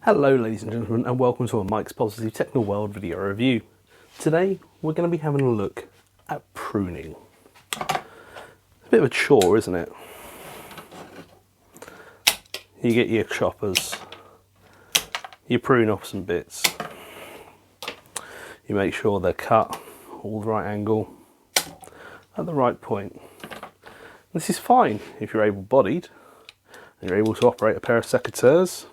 Hello ladies and gentlemen, and welcome to a Mike's Positive Technical World video review. Today we're going to be having a look at pruning. A bit of a chore, isn't it? You get your choppers, you prune off some bits, you make sure they're cut all the right angle at the right point. This is fine if you're able-bodied and you're able to operate a pair of secateurs.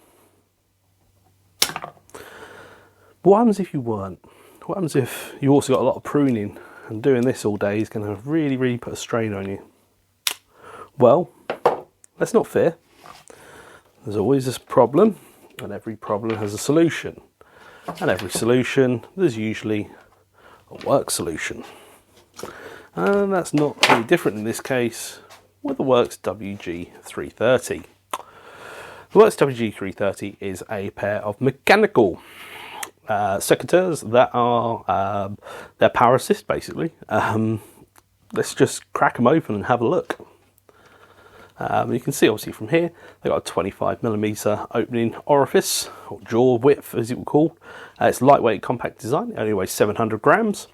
But what happens if you weren't? What happens if you also got a lot of pruning and doing this all day is going to really put a strain on you? Well, let's not fear. There's always this problem, and every problem has a solution. And every solution, there's usually a Worx solution. And that's not really different in this case with the Worx wg330. The Worx wg330 is a pair of mechanical secateurs that are they're power assist basically. Let's just crack them open and have a look. You can see obviously from here they've got a 25mm opening orifice, or jaw width as it would call. It's lightweight compact design, it only weighs 700 grams,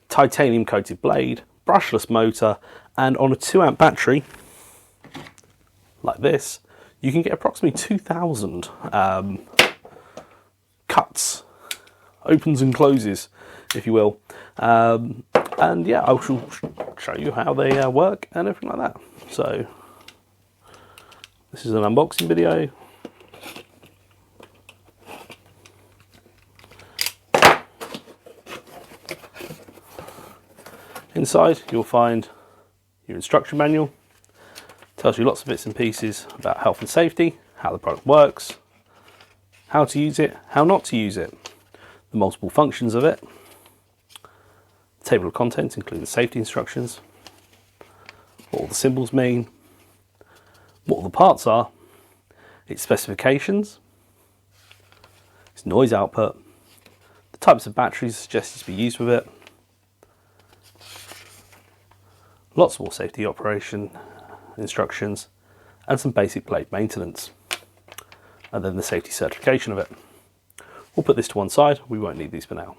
titanium coated blade, brushless motor, and on a 2 amp battery like this you can get approximately 2000 cuts, opens and closes, if you will. And yeah, I shall show you how they work and everything like that. So this is an unboxing video. Inside you'll find your instruction manual. Tells you lots of bits and pieces about health and safety, how the product works, how to use it, how not to use it, the multiple functions of it, table of contents including safety instructions, what all the symbols mean, what all the parts are, its specifications, its noise output, the types of batteries suggested to be used with it, lots more safety operation instructions, and some basic blade maintenance, and then the safety certification of it. We'll put this to one side, we won't need these for now.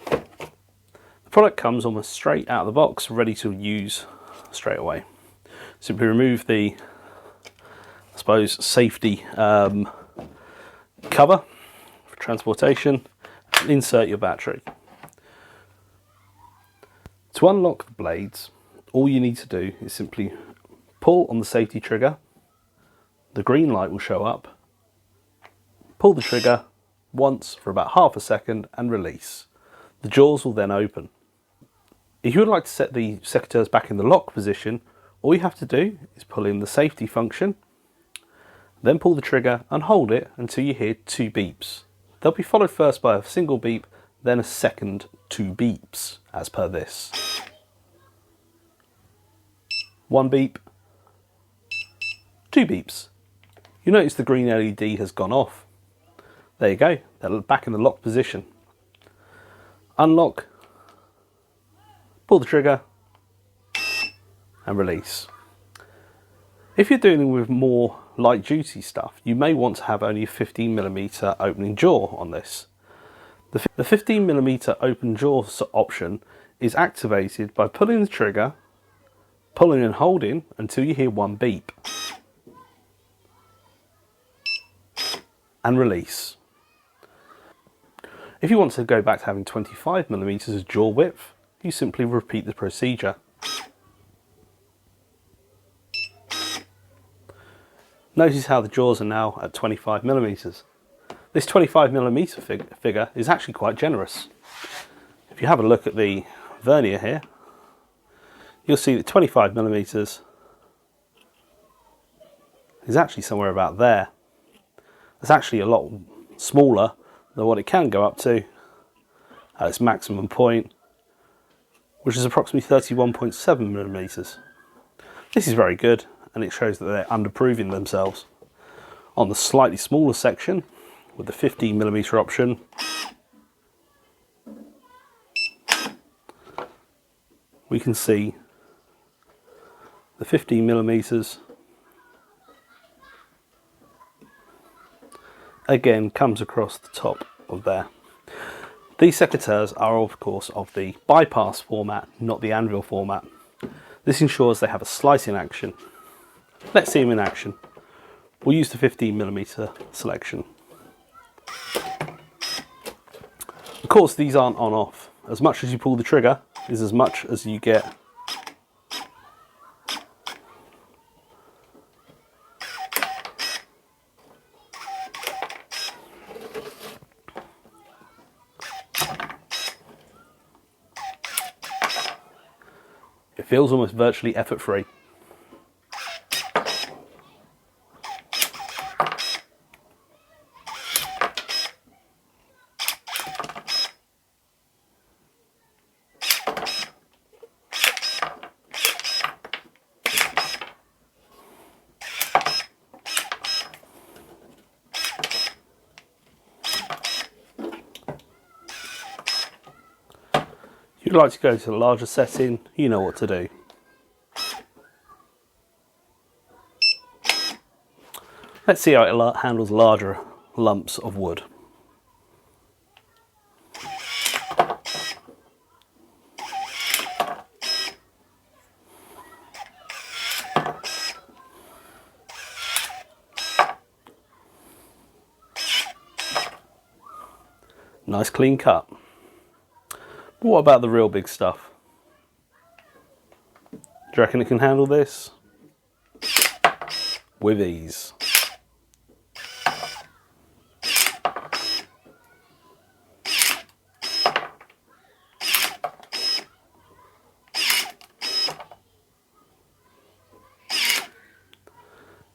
The product comes almost straight out of the box, ready to use straight away. Simply remove the, I suppose, safety cover for transportation and insert your battery. To unlock the blades, all you need to do is simply pull on the safety trigger, the green light will show up, pull the trigger once for about half a second and release. The jaws will then open. If you would like to set the secateurs back in the lock position, all you have to do is pull in the safety function, then pull the trigger and hold it until you hear 2 beeps. They'll be followed first by a single beep, then a second 2 beeps, as per this. 1 beep, 2 beeps. You notice the green LED has gone off. There you go, they're back in the lock position. Unlock, pull the trigger, and release. If you're dealing with more light duty stuff, you may want to have only a 15mm opening jaw on this. The 15mm open jaw option is activated by pulling the trigger, pulling and holding until you hear 1 beep, and release. If you want to go back to having 25mm as jaw width, you simply repeat the procedure. Notice how the jaws are now at 25mm. This 25mm figure is actually quite generous. If you have a look at the vernier here, you'll see that 25mm is actually somewhere about there. It's actually a lot smaller than what it can go up to at its maximum point, which is approximately 31.7mm. This is very good, and it shows that they're underproving themselves. On the slightly smaller section, with the 15mm option, we can see the 15mm again comes across the top of there. These secateurs are of course of the bypass format, not the anvil format. This ensures they have a slicing action. Let's see them in action. We'll use the 15mm selection. Of course these aren't on off. As much as you pull the trigger is as much as you get. It feels almost virtually effort-free. If you'd like to go to the larger setting, you know what to do. Let's see how it handles larger lumps of wood. Nice clean cut. But what about the real big stuff? Do you reckon it can handle this? With ease.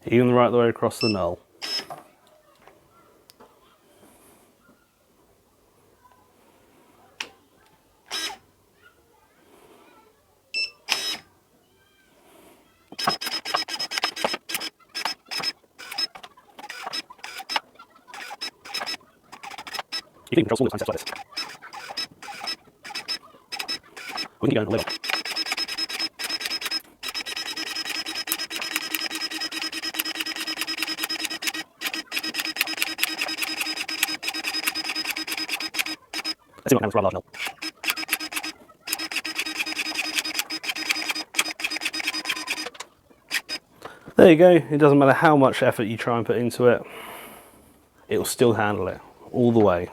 Even right the way across the null. You can control small steps like this. We can go a little. Let's see what happens for a large null. There you go. It doesn't matter how much effort you try and put into it, it will still handle it all the way.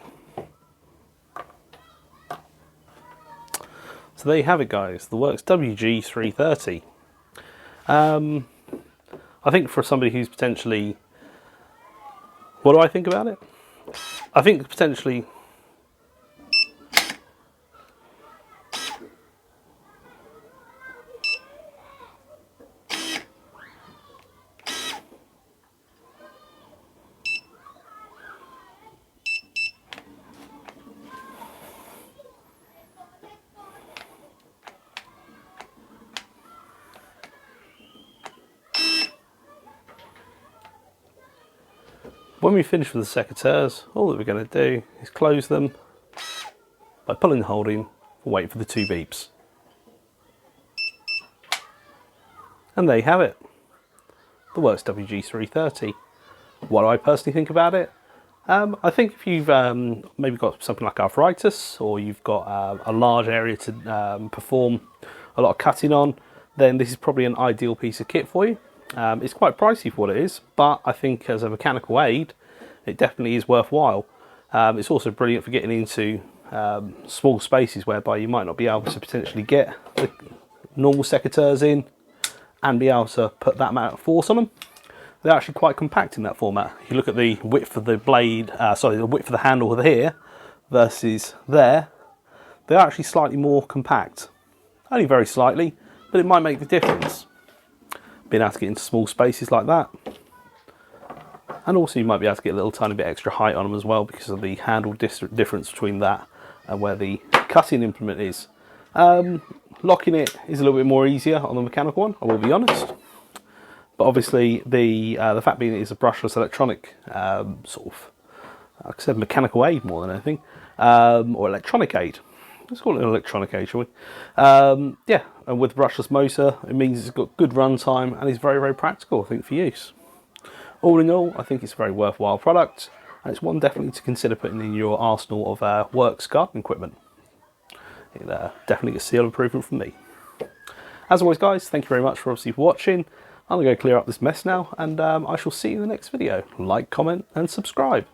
So there you have it, guys, the Worx wg330. I think for somebody who's potentially, what do I think about it? I think potentially when we finish with the secateurs, all that we're going to do is close them by pulling and holding and wait for the 2 beeps. And there you have it, the Worx wg330. What do I personally think about it? I think if you've maybe got something like arthritis, or you've got a large area to perform a lot of cutting on, then this is probably an ideal piece of kit for you. It's quite pricey for what it is, but I think as a mechanical aid, it definitely is worthwhile. It's also brilliant for getting into small spaces whereby you might not be able to potentially get the normal secateurs in and be able to put that amount of force on them. They're actually quite compact in that format. You look at the width of the blade, the width of the handle here versus there, they're actually slightly more compact. Only very slightly, but it might make the difference. Being able to get into small spaces like that. And also you might be able to get a little tiny bit extra height on them as well because of the handle difference between that and where the cutting implement is. Locking it is a little bit more easier on the mechanical one, I will be honest. But obviously the fact being it is a brushless electronic sort of, like I said, mechanical aid more than anything, or electronic aid. Let's call it an electronic aid, shall we? Yeah, and with brushless motor, it means it's got good run time and is very, very practical, I think, for use. All in all, I think it's a very worthwhile product, and it's one definitely to consider putting in your arsenal of Worx garden equipment. It definitely gets seal improvement from me. As always guys, thank you very much for obviously watching. I'm going to go clear up this mess now, and I shall see you in the next video. Like, comment and subscribe.